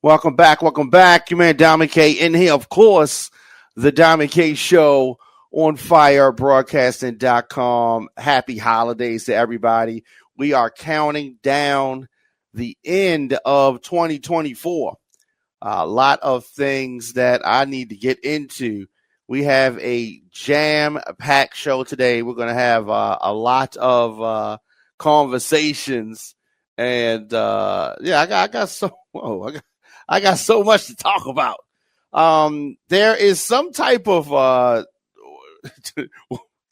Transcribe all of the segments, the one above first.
Welcome back. Welcome back. Your man Diamond K in here, of course, the Diamond K Show on firebroadcasting.com. Happy holidays to everybody. We are counting down the end of 2024. A lot of things that I need to get into. We have a jam-packed show today. We're going to have a lot of conversations. And I got so much to talk about. There is some type of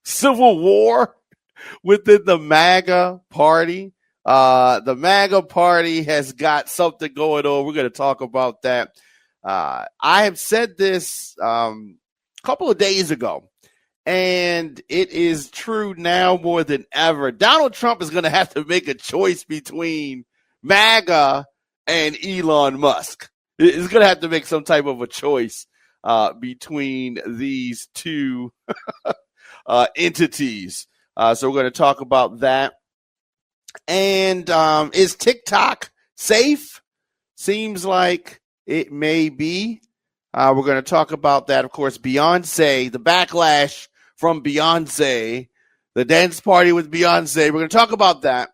civil war within the MAGA party. The MAGA party has got something going on. We're going to talk about that. I have said this a couple of days ago, and it is true now more than ever. Donald Trump is going to have to make a choice between MAGA and Elon Musk. He's going to have to make some type of a choice between these two entities. So we're going to talk about that. And is TikTok safe? Seems like it may be. We're going to talk about that. Of course, Beyonce, the backlash from Beyonce, the dance party with Beyonce. We're going to talk about that.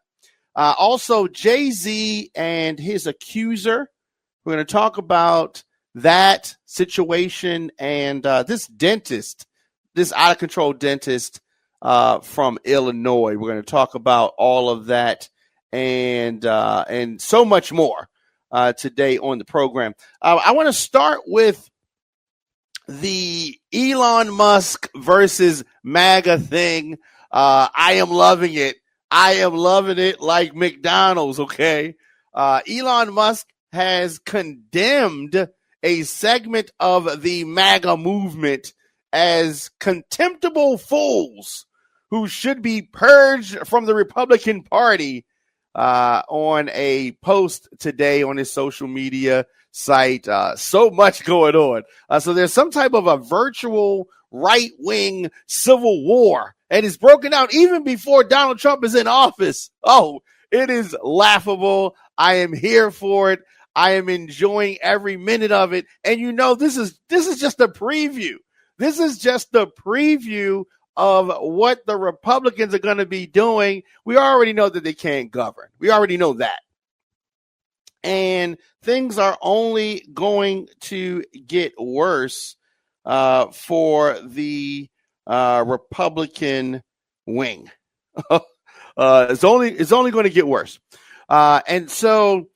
Also, Jay-Z and his accuser. We're going to talk about that situation and this dentist, this out-of-control dentist from Illinois. We're going to talk about all of that and so much more today on the program. I want to start with the Elon Musk versus MAGA thing. I am loving it. I am loving it like McDonald's, okay? Elon Musk has condemned a segment of the MAGA movement as contemptible fools who should be purged from the Republican Party on a post today on his social media site. So much going on. So there's some type of a virtual right-wing civil war, and it's broken out even before Donald Trump is in office. Oh, it is laughable. I am here for it. I am enjoying every minute of it. And you know, this is just a preview. This is just the preview of what the Republicans are going to be doing. We already know that they can't govern. We already know that. And things are only going to get worse for the Republican wing. It's only going to get worse. And so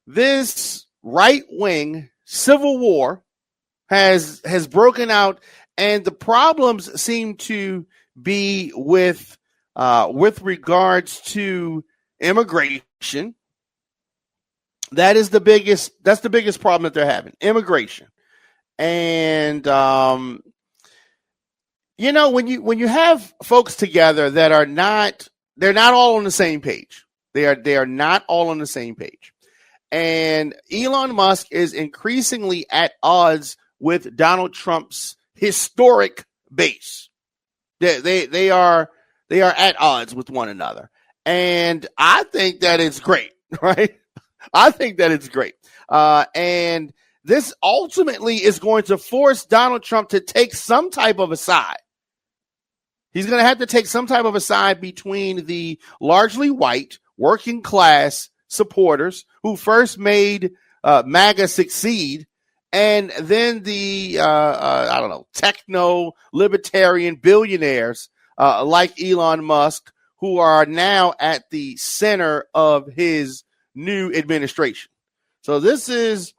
this right-wing civil war has broken out, and the problems seem to be with regards to immigration. That's the biggest problem that they're having, immigration. And you know, when you have folks together that they're not all on the same page. They are not all on the same page. And Elon Musk is increasingly at odds with Donald Trump's historic base. They are at odds with one another. And I think that it's great, right? I think that it's great. And this ultimately is going to force Donald Trump to take some type of a side. He's going to have to take some type of a side between the largely white working class supporters who first made MAGA succeed, and then the techno libertarian billionaires like Elon Musk, who are now at the center of his new administration. So this is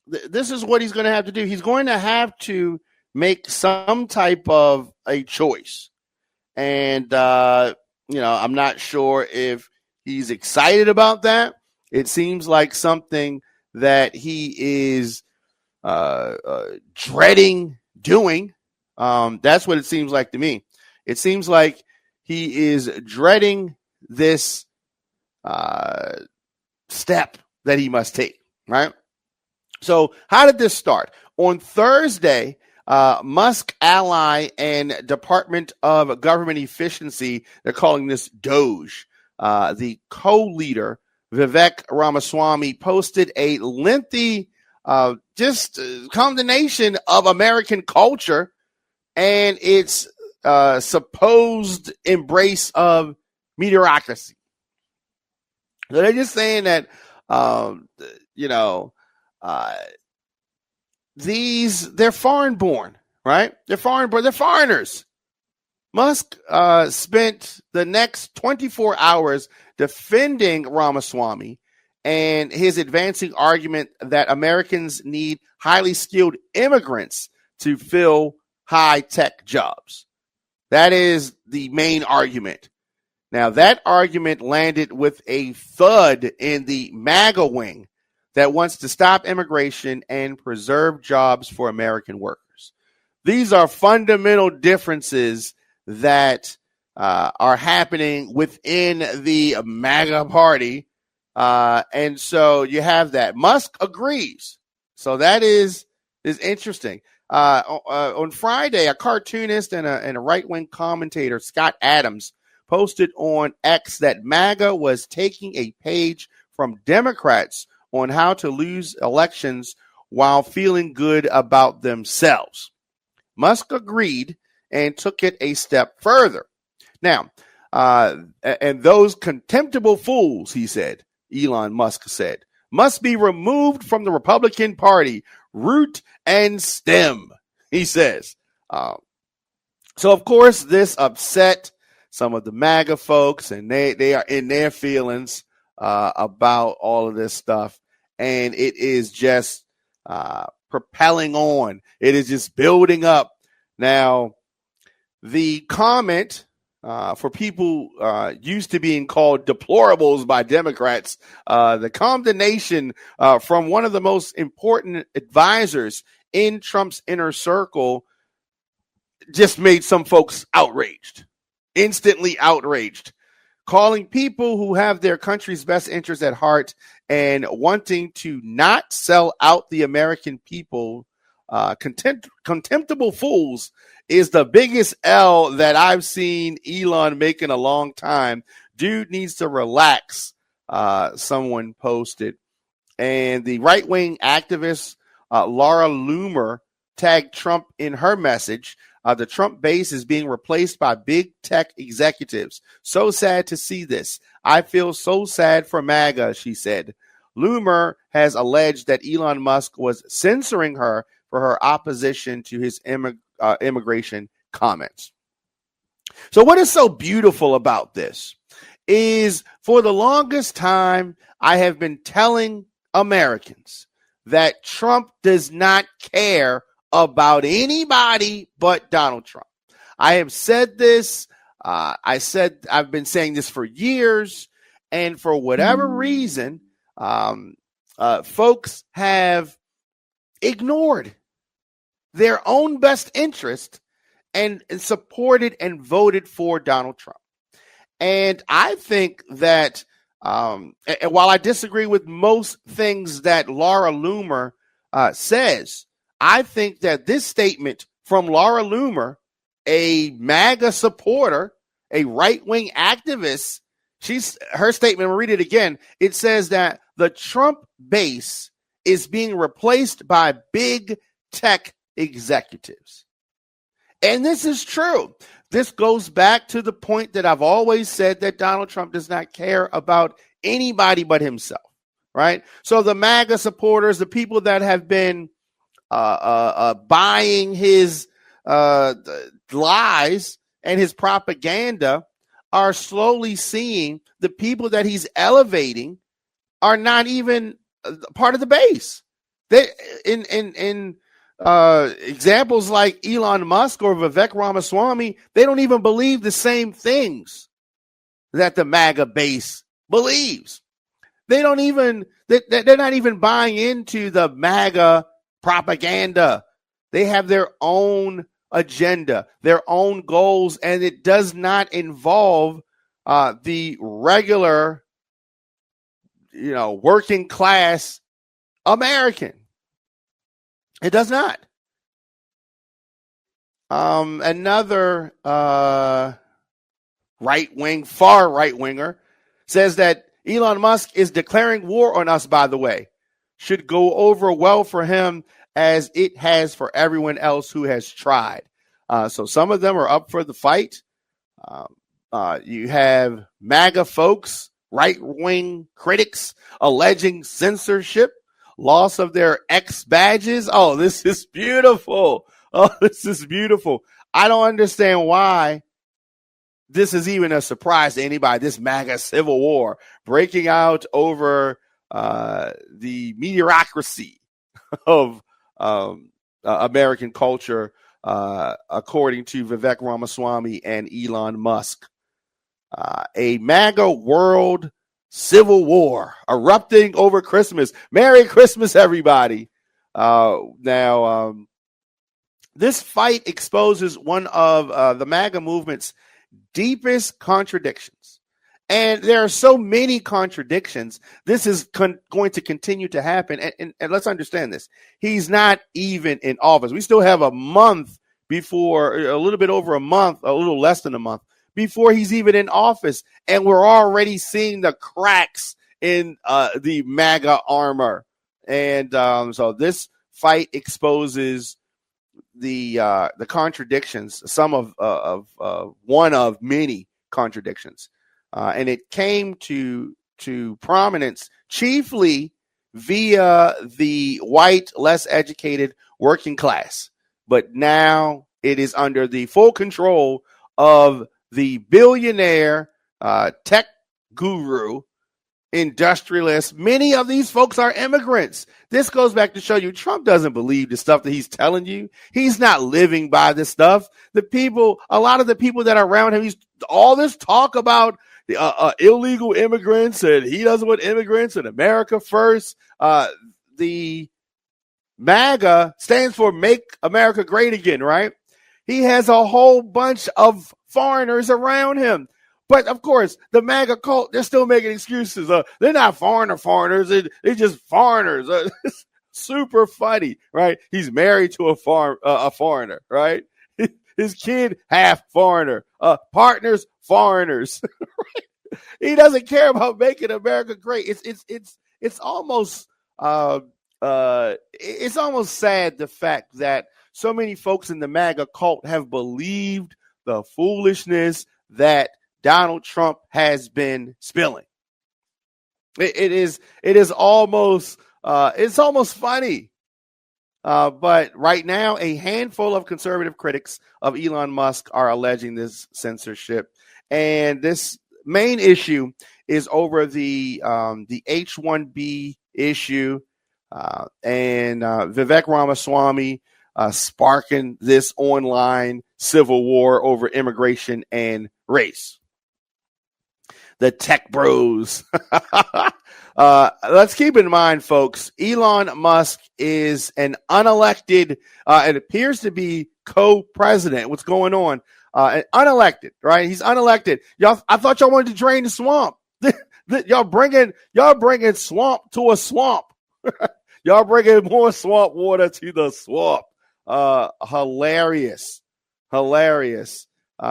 what he's going to have to do. He's going to have to make some type of a choice. And, I'm not sure if he's excited about that. It seems like something that he is dreading doing. That's what it seems like to me. It seems like he is dreading this step that he must take, right? So how did this start? On Thursday, Musk ally and Department of Government Efficiency, they're calling this DOGE, the co-leader, Vivek Ramaswamy, posted a lengthy just condemnation of American culture and its supposed embrace of mediocrity. So they're just saying that, they're foreign born, right? They're foreign born. They're foreigners. Musk spent the next 24 hours defending Ramaswamy and his advancing argument that Americans need highly skilled immigrants to fill high-tech jobs. That is the main argument. Now, that argument landed with a thud in the MAGA wing that wants to stop immigration and preserve jobs for American workers. These are fundamental differences that are happening within the MAGA party. And so you have that. Musk agrees. So that is interesting. On Friday, a cartoonist and a right-wing commentator, Scott Adams, posted on X that MAGA was taking a page from Democrats on how to lose elections while feeling good about themselves. Musk agreed and took it a step further. Now, and those contemptible fools, he said, Elon Musk said, must be removed from the Republican Party, root and stem, he says. So, of course, this upset some of the MAGA folks, and they are in their feelings about all of this stuff. And it is just propelling on. It is just building up. Now, the comment for people used to being called deplorables by Democrats, the condemnation from one of the most important advisors in Trump's inner circle just made some folks outraged, instantly outraged, calling people who have their country's best interests at heart and wanting to not sell out the American people contemptible fools is the biggest L that I've seen Elon make in a long time. Dude needs to relax, someone posted. And the right-wing activist Laura Loomer tagged Trump in her message. The Trump base is being replaced by big tech executives. So sad to see this. I feel so sad for MAGA, she said. Loomer has alleged that Elon Musk was censoring her for her opposition to his immigration comments. So what is so beautiful about this is for the longest time, I have been telling Americans that Trump does not care about anybody but Donald Trump. I have said this. I've been saying this for years. And for whatever reason, folks have ignored their own best interest and supported and voted for Donald Trump. And I think that and while I disagree with most things that Laura Loomer says, I think that this statement from Laura Loomer, a MAGA supporter, a right-wing activist, her statement, I'll read it again. It says that the Trump base is being replaced by big tech executives. And this is true. This goes back to the point that I've always said that Donald Trump does not care about anybody but himself, right? So the MAGA supporters, the people that have been buying his lies and his propaganda are slowly seeing the people that he's elevating are not even part of the base. They in examples like Elon Musk or Vivek Ramaswamy, they don't even believe the same things that the MAGA base believes. They're not even buying into the MAGA propaganda. They have their own agenda, their own goals, and it does not involve the regular, working class American. It does not. Another far right winger says that Elon Musk is declaring war on us, by the way. should go over well for him as it has for everyone else who has tried. So some of them are up for the fight. You have MAGA folks, right-wing critics alleging censorship, loss of their X badges. Oh, this is beautiful. Oh, this is beautiful. I don't understand why this is even a surprise to anybody. This MAGA civil war breaking out over the mediocrity of American culture, according to Vivek Ramaswamy and Elon Musk. A MAGA world civil war erupting over Christmas. Merry Christmas, everybody. Now, this fight exposes one of the MAGA movement's deepest contradictions. And there are so many contradictions. This is going to continue to happen. And let's understand this. He's not even in office. We still have a month before, a little bit over a month, a little less than a month before he's even in office. And we're already seeing the cracks in the MAGA armor. And so this fight exposes the contradictions, some of one of many contradictions. And it came to prominence chiefly via the white, less educated working class. But now it is under the full control of the billionaire tech guru, industrialists. Many of these folks are immigrants. This goes back to show you Trump doesn't believe the stuff that he's telling you. He's not living by this stuff. A lot of the people that are around him, all this talk about the illegal immigrants, and he doesn't want immigrants in America first. The MAGA stands for Make America Great Again, right? He has a whole bunch of foreigners around him. But, of course, the MAGA cult, they're still making excuses. They're not foreigners. They're just foreigners. Super funny, right? He's married to a foreigner, right? His kid, half foreigner. Partners, foreigners. Right? He doesn't care about making America great. It's almost sad, the fact that so many folks in the MAGA cult have believed the foolishness that Donald Trump has been spilling. It is almost funny. But right now, a handful of conservative critics of Elon Musk are alleging this censorship, and this main issue is over the H-1B issue, and Vivek Ramaswamy sparking this online civil war over immigration and race. The tech bros. Let's keep in mind, folks, Elon Musk is an unelected, it appears to be co-president. What's going on? Unelected, right? He's unelected. Y'all, I thought y'all wanted to drain the swamp. y'all bringing swamp to a swamp. Y'all bringing more swamp water to the swamp. Hilarious.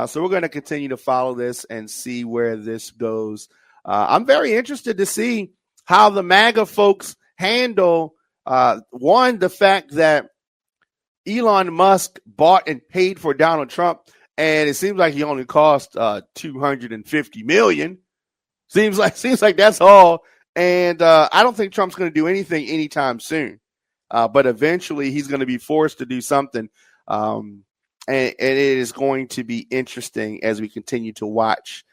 So we're going to continue to follow this and see where this goes. I'm very interested to see how the MAGA folks handle, the fact that Elon Musk bought and paid for Donald Trump, and it seems like he only cost $250 million. Seems like that's all. And I don't think Trump's going to do anything anytime soon. But eventually he's going to be forced to do something. And it is going to be interesting as we continue to watch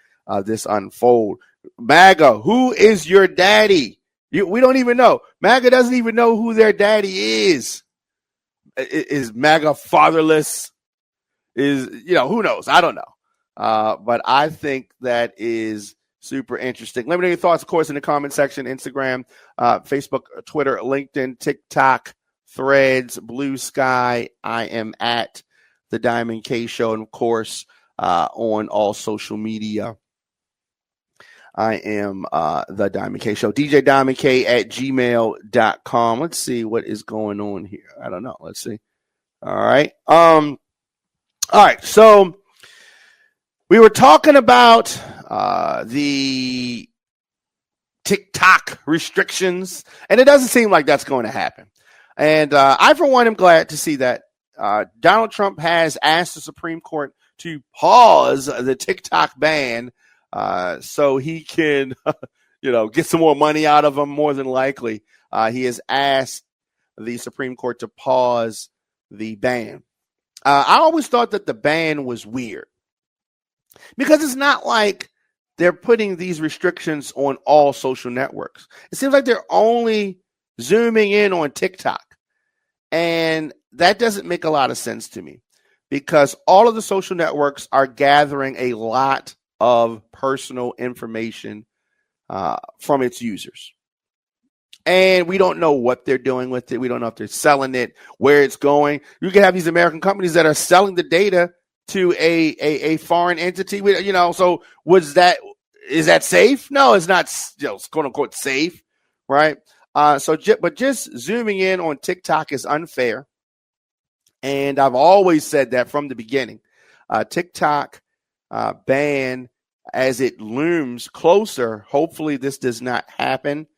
this unfold. MAGA, who is your daddy? We don't even know. MAGA doesn't even know who their daddy is. Is MAGA fatherless? Who knows? I don't know. But I think that is super interesting. Let me know your thoughts, of course, in the comment section, Instagram, Facebook, Twitter, LinkedIn, TikTok, Threads, Blue Sky. I am at The Diamond K Show, and of course, on all social media, I am The Diamond K Show. DJ Diamond K at gmail.com. Let's see what is going on here. I don't know. Let's see. All right. All right. So we were talking about the TikTok restrictions, and it doesn't seem like that's going to happen. And I, for one, am glad to see that Donald Trump has asked the Supreme Court to pause the TikTok ban so he can, get some more money out of them. More than likely, he has asked the Supreme Court to pause the ban. I always thought that the ban was weird because it's not like they're putting these restrictions on all social networks. It seems like they're only zooming in on TikTok. And that doesn't make a lot of sense to me because all of the social networks are gathering a lot of personal information from its users. And we don't know what they're doing with it. We don't know if they're selling it, where it's going. You can have these American companies that are selling the data to a foreign entity. So is that safe? No, it's not, quote unquote safe, right? But just zooming in on TikTok is unfair. And I've always said that from the beginning. TikTok ban, as it looms closer, hopefully this does not happen.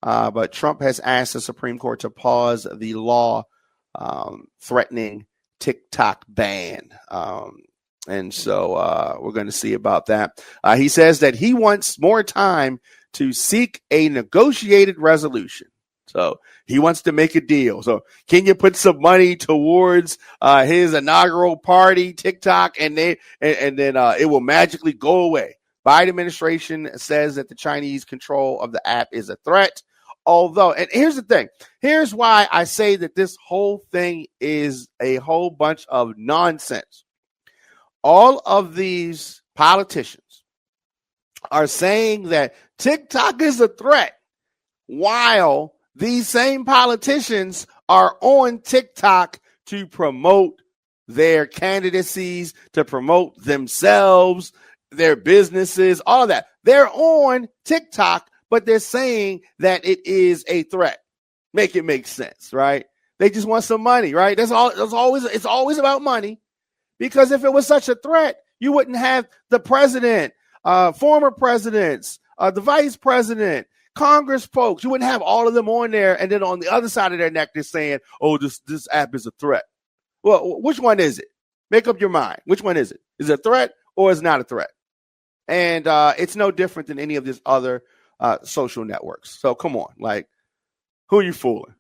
But Trump has asked the Supreme Court to pause the law threatening TikTok ban. And so we're going to see about that. He says that he wants more time to seek a negotiated resolution. So he wants to make a deal. So can you put some money towards his inaugural party, TikTok, and then it will magically go away? Biden administration says that the Chinese control of the app is a threat. Although, and here's the thing. Here's why I say that this whole thing is a whole bunch of nonsense. All of these politicians are saying that TikTok is a threat, while these same politicians are on TikTok to promote their candidacies, to promote themselves, their businesses, all of that. They're on TikTok, but they're saying that it is a threat. Make it make sense, right? They just want some money, right? It's always about money. Because if it was such a threat, you wouldn't have the president, former presidents, the vice president, Congress folks. You wouldn't have all of them on there. And then on the other side of their neck, they're saying, oh, this app is a threat. Well, which one is it? Make up your mind. Which one is it? Is it a threat or is it not a threat? And it's no different than any of these other social networks. So come on, who are you fooling?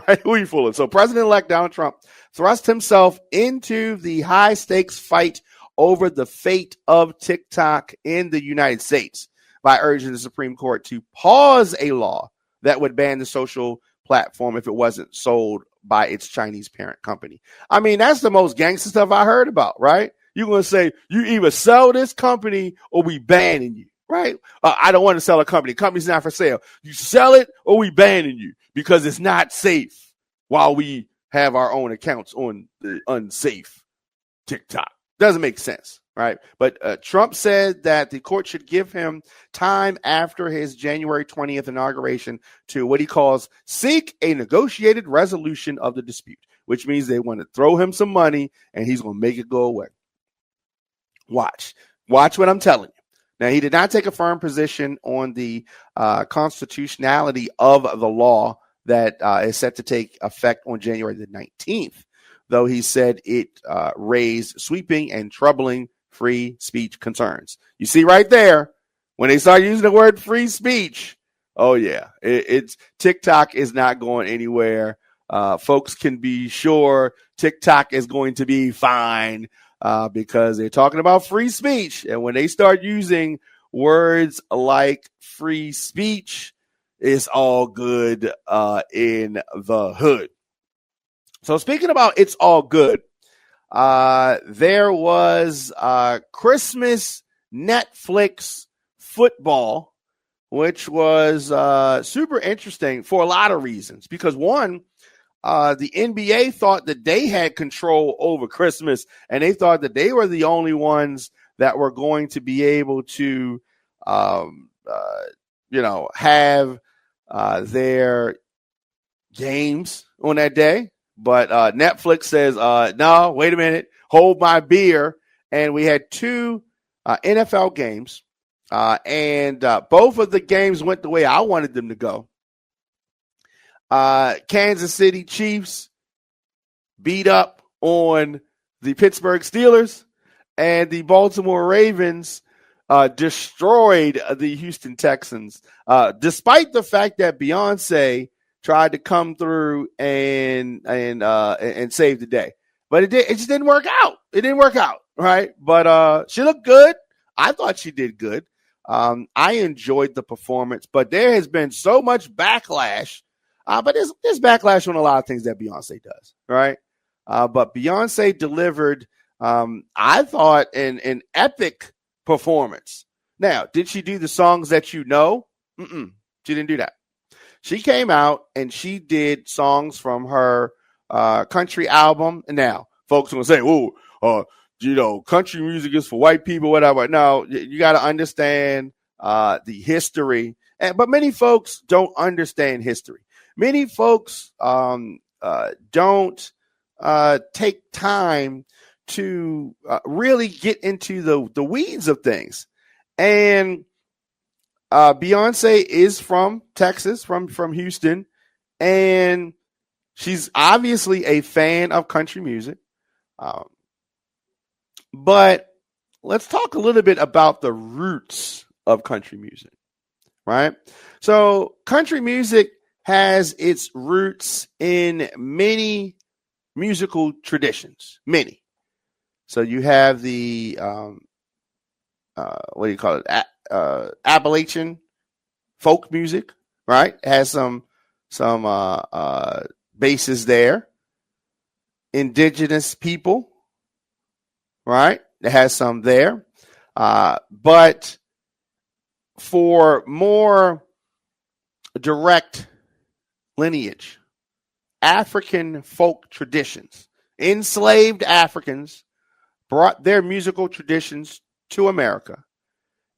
Right? Who are you fooling? So President-elect Donald Trump thrust himself into the high-stakes fight over the fate of TikTok in the United States by urging the Supreme Court to pause a law that would ban the social platform if it wasn't sold by its Chinese parent company. I mean, that's the most gangster stuff I heard about, right? You're going to say, you either sell this company or we banning you, right? I don't want to sell a company. Company's not for sale. You sell it or we banning you because it's not safe while we have our own accounts on the unsafe TikTok. Doesn't make sense, right? But Trump said that the court should give him time after his January 20th inauguration to what he calls seek a negotiated resolution of the dispute, which means they want to throw him some money and he's going to make it go away. Watch what I'm telling you. Now, he did not take a firm position on the constitutionality of the law that is set to take effect on January the 19th, though he said it raised sweeping and troubling free speech concerns. You see right there, when they start using the word free speech, oh yeah, it's TikTok is not going anywhere. Folks can be sure TikTok is going to be fine because they're talking about free speech. And when they start using words like free speech, it's all good in the hood. So speaking about it's all good, there was Christmas Netflix football, which was super interesting for a lot of reasons. Because one, the NBA thought that they had control over Christmas, and they thought that they were the only ones that were going to be able to, have their games on that day. But Netflix says, no, wait a minute, hold my beer. And we had two NFL games And both of the games went the way I wanted them to go. Kansas City Chiefs beat up on the Pittsburgh Steelers, and the Baltimore Ravens destroyed the Houston Texans, despite the fact that Beyonce tried to come through and save the day. But it just didn't work out. It didn't work out, right? But she looked good. I thought she did good. I enjoyed the performance, but there has been so much backlash. But there's backlash on a lot of things that Beyonce does, right? But Beyonce delivered, I thought, an epic performance. Now, did she do the songs that you know? She didn't do that. She came out and she did songs from her country album. And now, folks will say, country music is for white people, whatever. No, you got to understand the history. But many folks don't understand history. Many folks don't take time to really get into the weeds of things. And Beyonce is from Texas, from Houston, and she's obviously a fan of country music. But let's talk a little bit about the roots of country music, right? So country music has its roots in many musical traditions, many. So you have the Appalachian folk music, right? It has some bases there. Indigenous people, right? It has some there. But for more direct lineage, African folk traditions, enslaved Africans brought their musical traditions to America.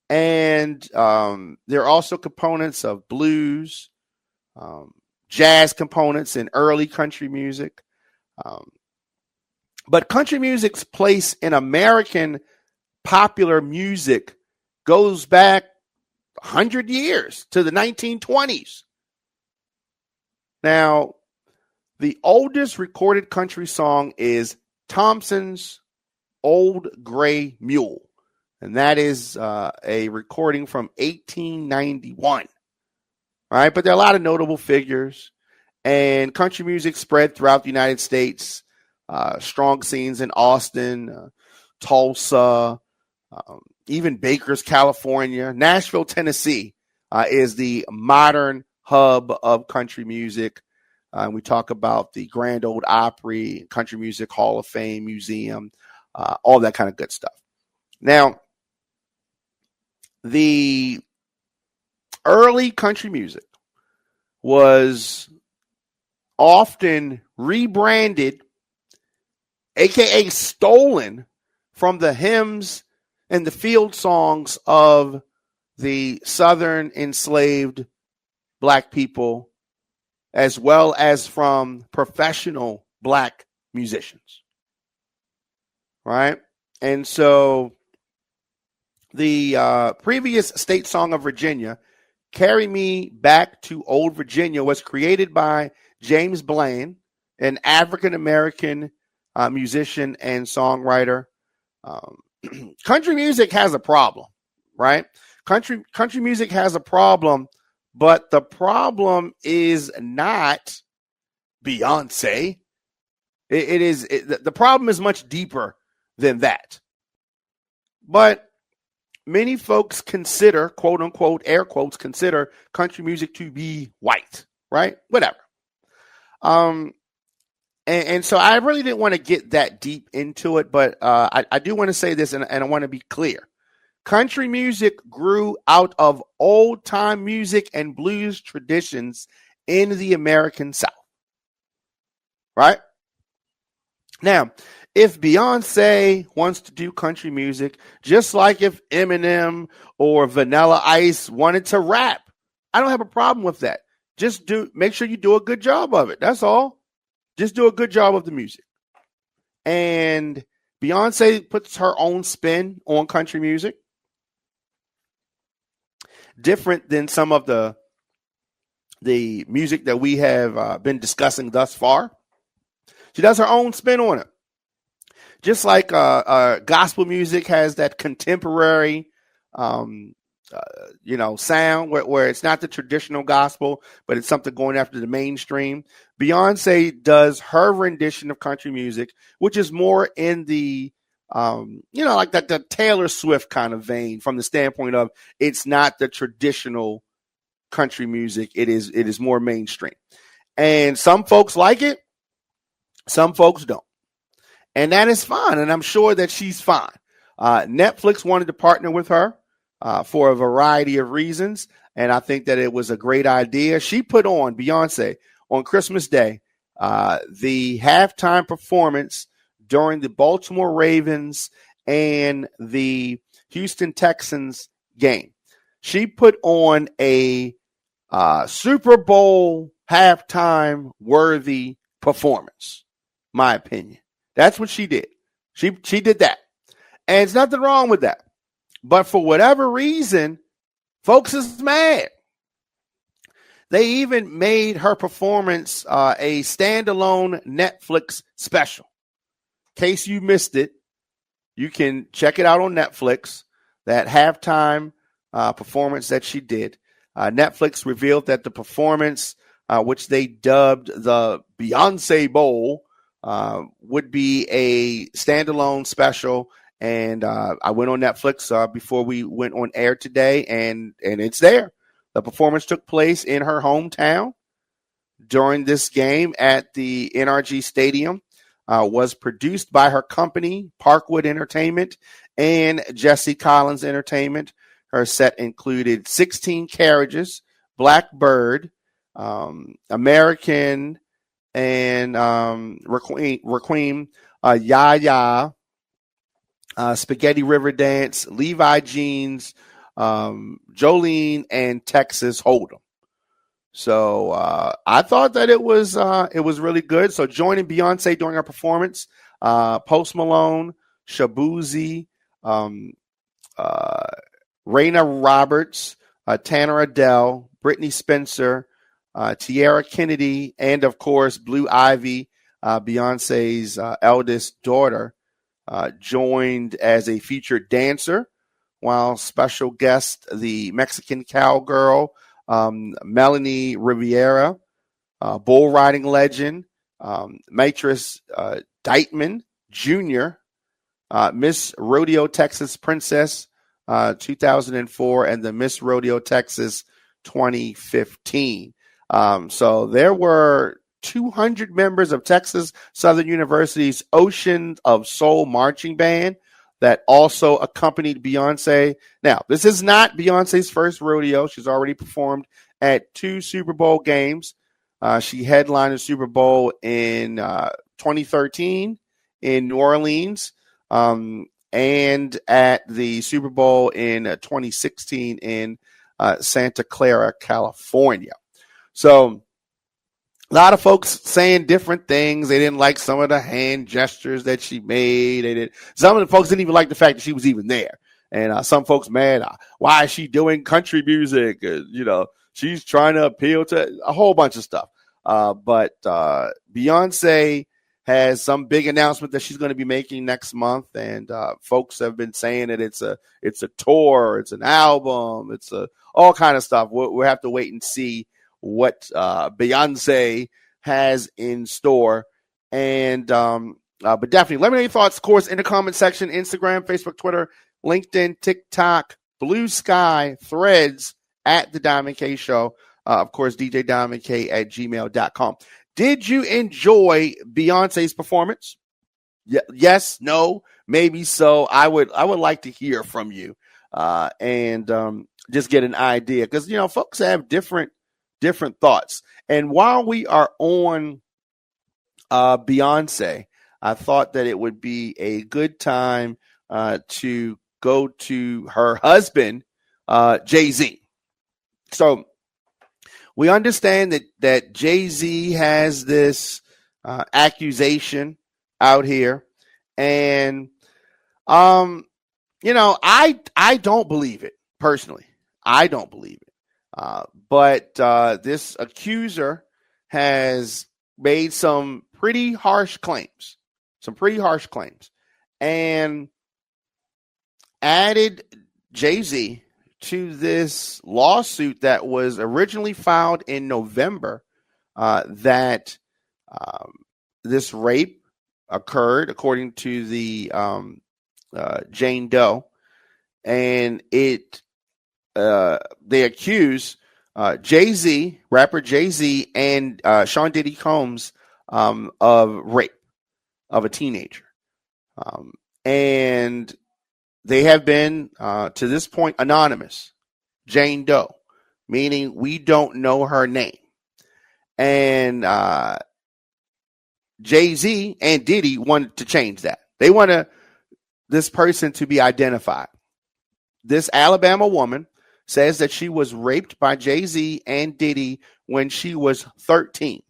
And there are also components of blues, jazz components in early country music. But country music's place in American popular music goes back 100 years to the 1920s. Now, the oldest recorded country song is Thompson's Old Gray Mule. And that is a recording from 1891. All right, but there are a lot of notable figures. And country music spread throughout the United States. Strong scenes in Austin, Tulsa, even Bakers, California. Nashville, Tennessee is the modern hub of country music. We talk about the Grand Ole Opry, Country Music Hall of Fame Museum, all that kind of good stuff. Now, the early country music was often rebranded, aka stolen, from the hymns and the field songs of the Southern enslaved Black people, as well as from professional Black musicians. Right? And so the previous state song of Virginia, Carry Me Back to Old Virginia, was created by James Bland, an African-American musician and songwriter. Country music has a problem, right? Country music has a problem, but the problem is not Beyonce. The problem is much deeper than that. But many folks consider, quote unquote, air quotes, consider country music to be white, right? Whatever. And so I really didn't want to get that deep into it, but I do want to say this, and I want to be clear. Country music grew out of old time music and blues traditions in the American South. Right? Now, if Beyonce wants to do country music, just like if Eminem or Vanilla Ice wanted to rap, I don't have a problem with that. Just make sure you do a good job of it. That's all. Just do a good job of the music. And Beyonce puts her own spin on country music. different than some of the music that we have been discussing thus far. She does her own spin on it. Just like gospel music has that contemporary, sound where it's not the traditional gospel, but it's something going after the mainstream. Beyonce does her rendition of country music, which is more in the, like the Taylor Swift kind of vein, from the standpoint of it's not the traditional country music. It is more mainstream. And some folks like it, some folks don't. And that is fine. And I'm sure that she's fine. Netflix wanted to partner with her for a variety of reasons. And I think that it was a great idea. She put on, Beyonce, on Christmas Day, the halftime performance during the Baltimore Ravens and the Houston Texans game. She put on a Super Bowl halftime worthy performance, my opinion. That's what she did. She did that. And there's nothing wrong with that. But for whatever reason, folks is mad. They even made her performance a standalone Netflix special. In case you missed it, you can check it out on Netflix, that halftime performance that she did. Netflix revealed that the performance, which they dubbed the Beyonce Bowl, would be a standalone special. And I went on Netflix before we went on air today, and it's there. The performance took place in her hometown during this game at the NRG Stadium. Was produced by her company, Parkwood Entertainment, and Jesse Collins Entertainment. Her set included 16 Carriages, Blackbird, American, and Requiem, Yaya, Spaghetti River Dance, Levi Jeans, Jolene, and Texas Hold'em. So I thought that it was really good. So joining Beyonce during her performance, Post Malone, Shabuzi, Raina Roberts, Tanner Adele, Brittany Spencer, Tiara Kennedy, and of course Blue Ivy, Beyonce's eldest daughter, joined as a featured dancer, while special guest, the Mexican cowgirl, Melanie Riviera, bull riding legend, Matrice Deitman Jr., Miss Rodeo Texas Princess 2004, and the Miss Rodeo Texas 2015. So there were 200 members of Texas Southern University's Ocean of Soul marching band that also accompanied Beyonce. Now, this is not Beyonce's first rodeo. She's already performed at 2 Super Bowl games. She headlined the Super Bowl in 2013 in New Orleans, and at the Super Bowl in 2016 in Santa Clara, California. So a lot of folks saying different things. They didn't like some of the hand gestures that she made. Some of the folks didn't even like the fact that she was even there. And some folks mad, why is she doing country music? She's trying to appeal to a whole bunch of stuff. But Beyonce has some big announcement that she's going to be making next month. And folks have been saying that it's a tour, it's an album, it's all kind of stuff. We'll have to wait and see what Beyonce has in store. And but definitely let me know your thoughts, of course, in the comment section. Instagram, Facebook, Twitter, LinkedIn, TikTok, Blue Sky, Threads, at The Diamond K Show. Of course, djdiamondk@gmail.com. Did you enjoy Beyonce's performance? Yes, no, maybe so. I would like to hear from you and just get an idea, because folks have different thoughts. And while we are on Beyonce, I thought that it would be a good time to go to her husband, Jay-Z. So we understand that Jay-Z has this accusation out here, and I don't believe it personally. I don't believe it. But this accuser has made some pretty harsh claims, and added Jay-Z to this lawsuit that was originally filed in November, that this rape occurred according to the Jane Doe, and they accuse Jay-Z, rapper Jay-Z, and Sean Diddy Combs of rape of a teenager. And they have been, to this point, anonymous. Jane Doe, meaning we don't know her name. And Jay-Z and Diddy wanted to change that. They want this person to be identified. This Alabama woman says that she was raped by Jay-Z and Diddy when she was 13.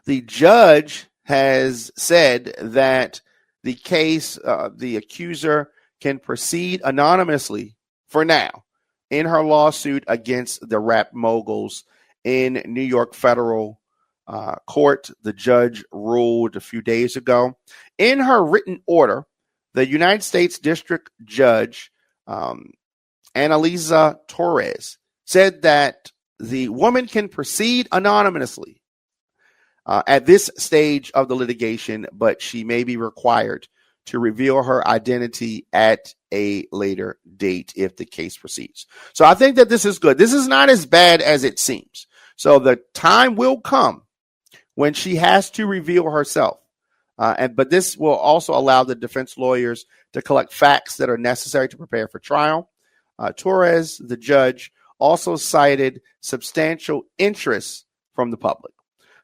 The judge has said that the case, the accuser can proceed anonymously for now in her lawsuit against the rap moguls in New York federal court. The judge ruled a few days ago. In her written order, the United States District Judge, Annalisa Torres, said that the woman can proceed anonymously at this stage of the litigation, but she may be required to reveal her identity at a later date if the case proceeds. So I think that this is good. This is not as bad as it seems. So the time will come when she has to reveal herself. But this will also allow the defense lawyers to collect facts that are necessary to prepare for trial. Torres, the judge, also cited substantial interest from the public.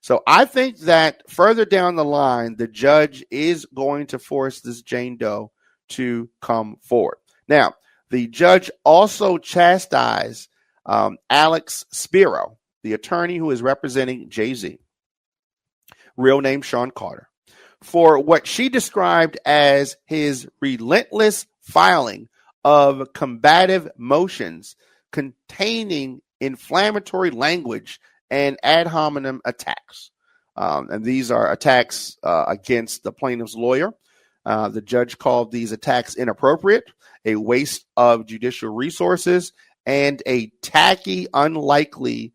So I think that further down the line, the judge is going to force this Jane Doe to come forward. Now, the judge also chastised Alex Spiro, the attorney who is representing Jay-Z, real name Sean Carter, for what she described as his relentless filing of combative motions containing inflammatory language and ad hominem attacks. And these are attacks against the plaintiff's lawyer. The judge called these attacks inappropriate, a waste of judicial resources, and a tacky, unlikely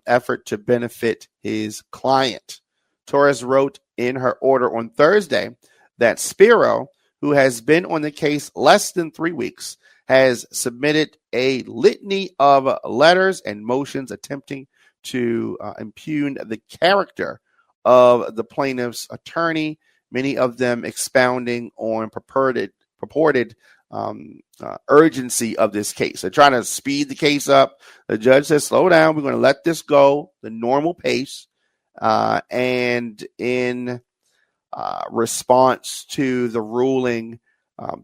effort to benefit his client. Torres wrote in her order on Thursday that Spiro, who has been on the case less than 3 weeks, has submitted a litany of letters and motions attempting to impugn the character of the plaintiff's attorney, many of them expounding on purported urgency of this case. They're trying to speed the case up. The judge says, slow down. We're going to let this go the normal pace. And in response to the ruling,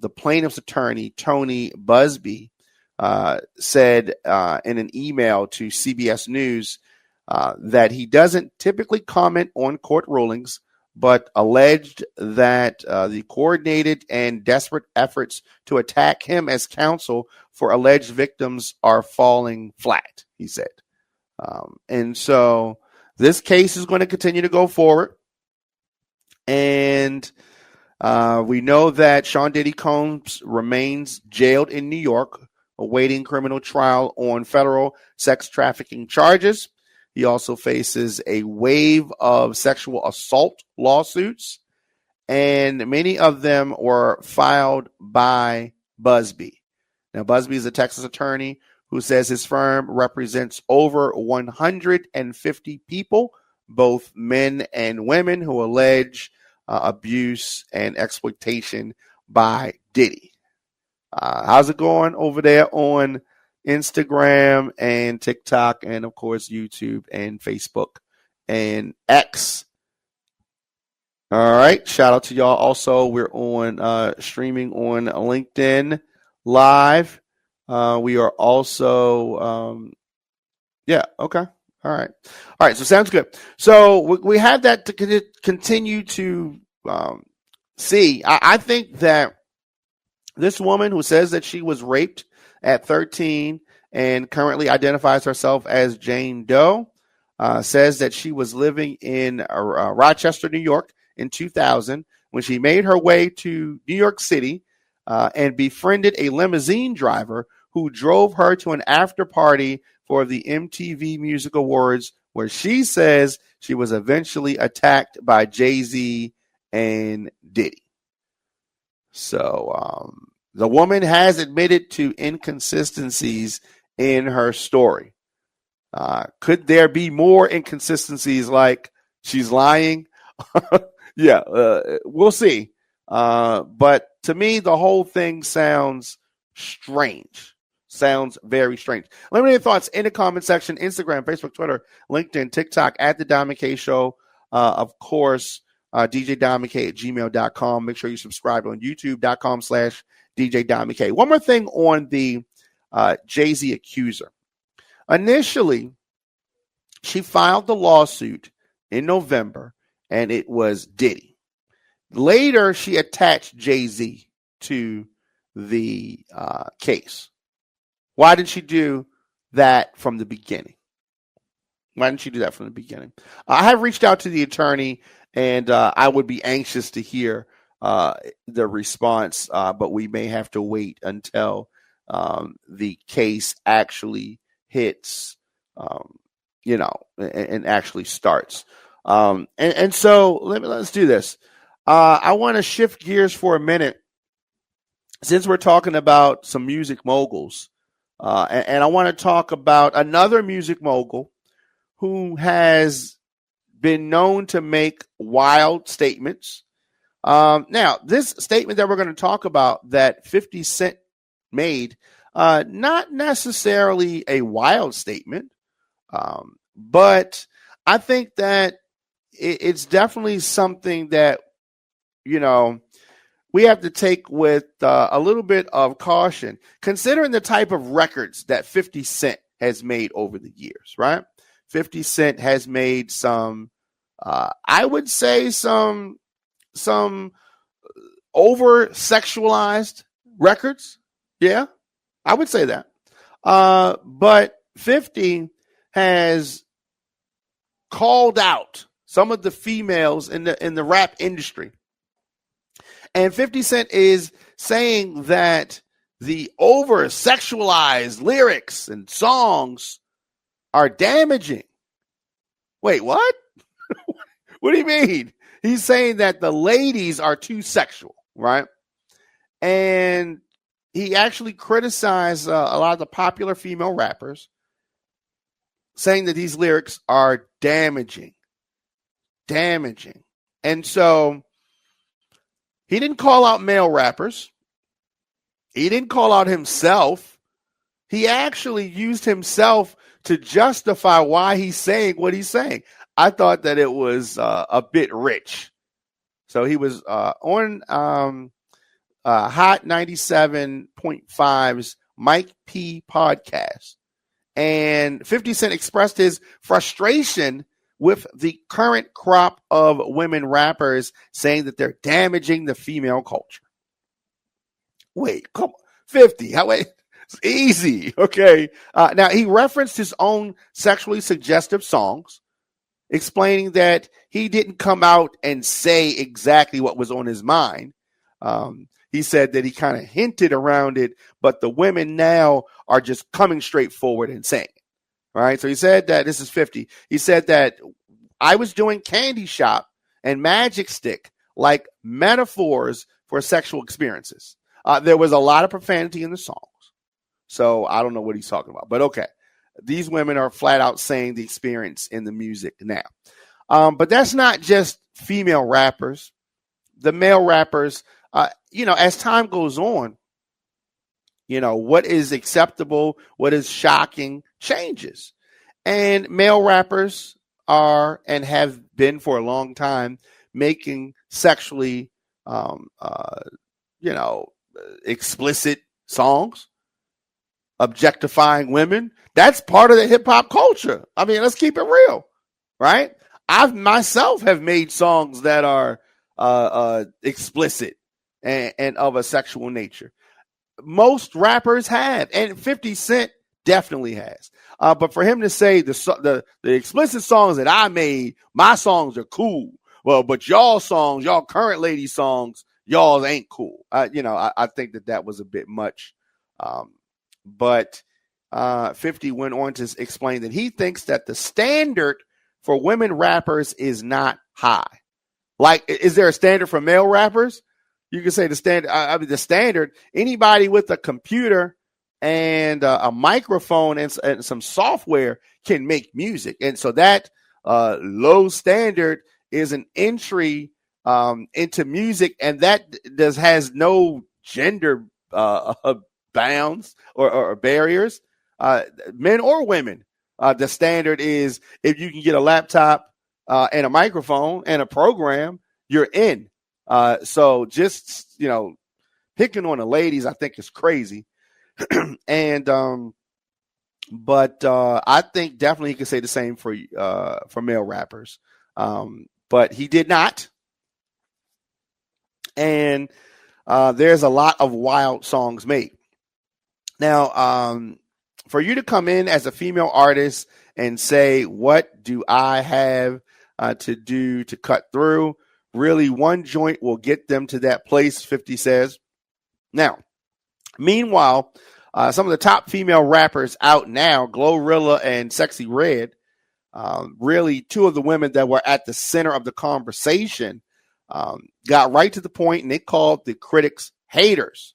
the plaintiff's attorney, Tony Busby, said in an email to CBS News that he doesn't typically comment on court rulings, but alleged that the coordinated and desperate efforts to attack him as counsel for alleged victims are falling flat, he said. And so this case is going to continue to go forward. And we know that Sean Diddy Combs remains jailed in New York, awaiting criminal trial on federal sex trafficking charges. He also faces a wave of sexual assault lawsuits, and many of them were filed by Busby. Now, Busby is a Texas attorney who says his firm represents over 150 people, both men and women, who allege abuse and exploitation by Diddy. How's it going over there on Instagram and TikTok and, of course, YouTube and Facebook and X? All right. Shout out to y'all. Also, we're on streaming on LinkedIn Live. We are also, okay. All right. So sounds good. So we have that to continue to see. I think that this woman who says that she was raped at 13 and currently identifies herself as Jane Doe. Says that she was living in Rochester, New York in 2000 when she made her way to New York City and befriended a limousine driver who drove her to an after party for the MTV Music Awards, where she says she was eventually attacked by Jay-Z and Diddy. So the woman has admitted to inconsistencies in her story. Could there be more inconsistencies, like she's lying? Yeah, we'll see. But to me, the whole thing sounds strange. Sounds very strange. Let me know your thoughts in the comment section. Instagram, Facebook, Twitter, LinkedIn, TikTok, at The Diamond K Show. Of course, djdiamondk@gmail.com. Make sure you subscribe on youtube.com/djdiamondk. One more thing on the Jay-Z Accuser. Initially, she filed the lawsuit in November, and it was Diddy. Later, she attached Jay-Z to the case. Why did she do that from the beginning? Why didn't she do that from the beginning? I have reached out to the attorney, and I would be anxious to hear the response, but we may have to wait until the case actually hits, and actually starts. And so let's do this. I want to shift gears for a minute, since we're talking about some music moguls, and I want to talk about another music mogul who has been known to make wild statements. Now, this statement that we're going to talk about that 50 Cent made, not necessarily a wild statement, but I think that it's definitely something that, we have to take with a little bit of caution, considering the type of records that 50 Cent has made over the years, right? 50 Cent has made some, I would say some over-sexualized records. Yeah, I would say that. But 50 has called out some of the females in the rap industry. And 50 Cent is saying that the over-sexualized lyrics and songs are damaging. Wait, what? What do you mean? He's saying that the ladies are too sexual, right? And he actually criticized a lot of the popular female rappers, saying that these lyrics are damaging. And so he didn't call out male rappers. He didn't call out himself. He actually used himself to justify why he's saying what he's saying. I thought that it was a bit rich. So he was on Hot 97.5's Mike P podcast. And 50 Cent expressed his frustration with the current crop of women rappers, saying that they're damaging the female culture. Wait, come on. 50. Wait, it's easy. Okay. Now, he referenced his own sexually suggestive songs, explaining that he didn't come out and say exactly what was on his mind. He said that he kind of hinted around it, but the women now are just coming straight forward and saying it. Right. So he said that, this is 50. He said that I was doing Candy Shop and Magic Stick like metaphors for sexual experiences. There was a lot of profanity in the songs. So I don't know what he's talking about, but okay. These women are flat out saying the experience in the music now. But that's not just female rappers. The male rappers, as time goes on, what is acceptable, what is shocking changes. And male rappers are and have been for a long time making sexually, explicit songs, objectifying women. That's part of the hip hop culture. I mean, let's keep it real, right? I myself have made songs that are explicit and of a sexual nature. most rappers have, and 50 Cent definitely has. But for him to say the explicit songs that I made, my songs are cool. Well, but y'all songs, y'all current lady songs, y'all ain't cool. I think that was a bit much. But 50 went on to explain that he thinks that the standard for women rappers is not high. Like, is there a standard for male rappers? You can say the standard. The standard. Anybody with a computer and a microphone and some software can make music, and so that low standard is an entry into music, and that has no gender bounds or barriers, men or women. The standard is if you can get a laptop and a microphone and a program, you're in. So just, picking on the ladies, I think is crazy. And, but I think definitely he could say the same for male rappers. But he did not. And there's a lot of wild songs made. Now, for you to come in as a female artist and say, what do I have to do to cut through? Really, one joint will get them to that place, 50 says. Now, meanwhile, some of the top female rappers out now, Glorilla and Sexy Red, really two of the women that were at the center of the conversation, got right to the point, and they called the critics haters.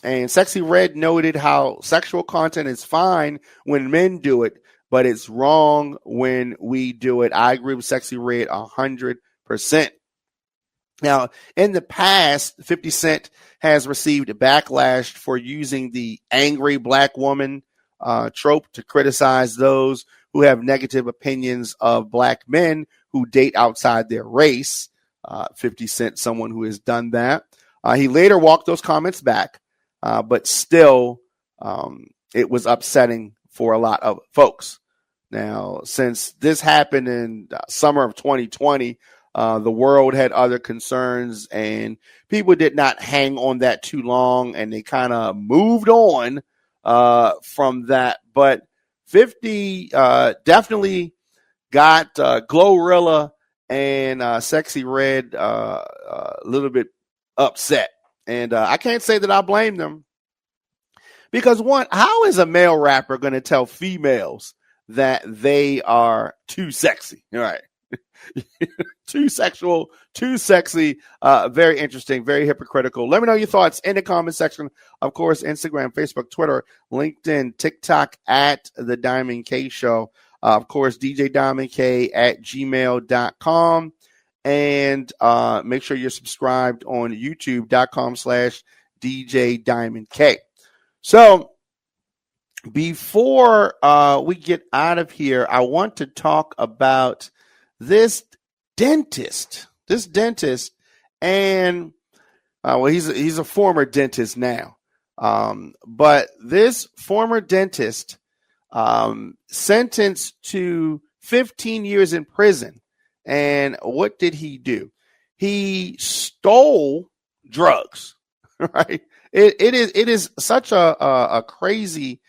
And Sexy Red noted how sexual content is fine when men do it, but it's wrong when we do it. I agree with Sexy Red 100%. Now, in the past, 50 Cent has received a backlash for using the angry black woman trope to criticize those who have negative opinions of black men who date outside their race. 50 Cent, someone who has done that. He later walked those comments back, but still it was upsetting for a lot of folks. Now, since this happened in summer of 2020, the world had other concerns, and people did not hang on that too long, and they kind of moved on from that. But 50 definitely got Glorilla and Sexy Red a little bit upset. And I can't say that I blame them. Because one, how is a male rapper going to tell females that they are too sexy? All right. Too sexual, too sexy, very interesting, very hypocritical. Let me know your thoughts in the comment section. Of course, Instagram, Facebook, Twitter, LinkedIn, TikTok at The Diamond K Show. Of course, djdiamondk@gmail.com. And make sure you're subscribed on youtube.com/djdiamondk. So before we get out of here, I want to talk about this dentist, and he's a former dentist now. But this former dentist sentenced to 15 years in prison. And what did he do? He stole drugs, right? It is such a crazy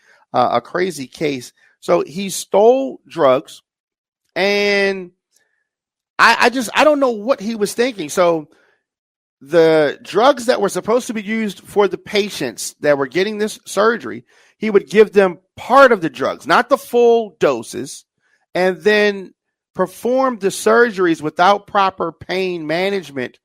case. So he stole drugs, and I don't know what he was thinking. So the drugs that were supposed to be used for the patients that were getting this surgery, he would give them part of the drugs, not the full doses, and then perform the surgeries without proper pain management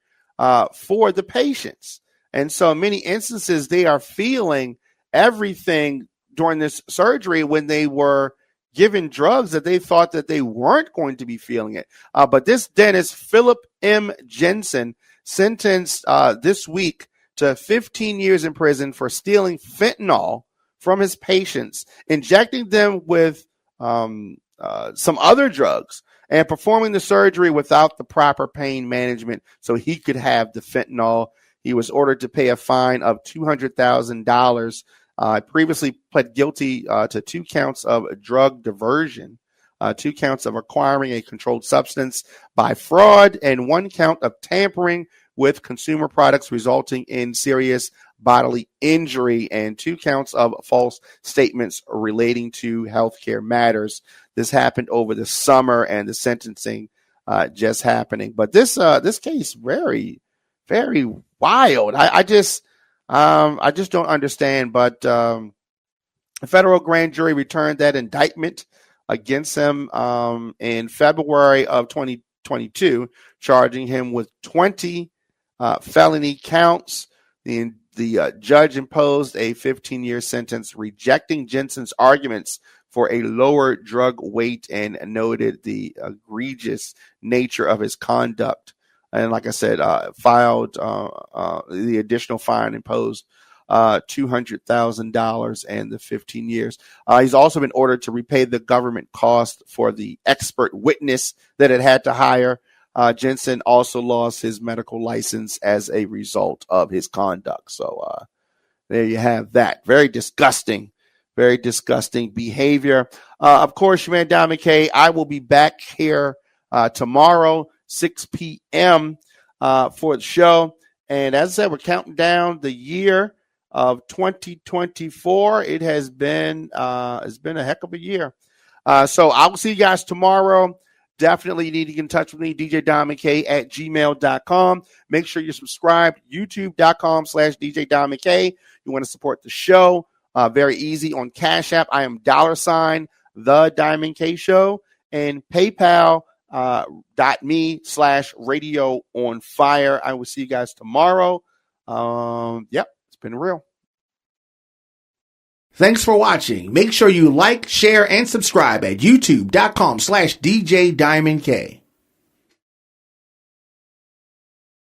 for the patients. And so in many instances, they are feeling everything during this surgery when they were given drugs that they thought that they weren't going to be feeling it. But this dentist, Philip M. Jensen, sentenced this week to 15 years in prison for stealing fentanyl from his patients, injecting them with some other drugs, and performing the surgery without the proper pain management so he could have the fentanyl. He was ordered to pay a fine of $200,000. Previously pled guilty to 2 counts of drug diversion, 2 counts of acquiring a controlled substance by fraud, and 1 count of tampering with consumer products resulting in serious bodily injury and 2 counts of false statements relating to healthcare matters. This happened over the summer, and the sentencing just happening. But this case very, very wild. I just don't understand. But the federal grand jury returned that indictment against him in February of 2022, charging him with 20 felony counts. The judge imposed a 15-year sentence, rejecting Jensen's arguments for a lower drug weight and noted the egregious nature of his conduct. And like I said, filed the additional fine imposed $200,000 and the 15 years. He's also been ordered to repay the government cost for the expert witness that it had to hire. Jensen also lost his medical license as a result of his conduct. So there you have that. Very disgusting behavior. Of course, your man Don McKay, I will be back here tomorrow, 6 p.m. For the show. And as I said, we're counting down the year of 2024. It has been a heck of a year. So I will see you guys tomorrow. Definitely need to get in touch with me, djdonmckay@gmail.com. Make sure you're subscribed, youtube.com/djdonmckay. You want to support the show. Very easy on Cash App. I am $ The Diamond K Show, and PayPal.me/radio on fire. I will see you guys tomorrow. It's been real. Thanks for watching. Make sure you like, share, and subscribe at youtube.com/DJ Diamond K.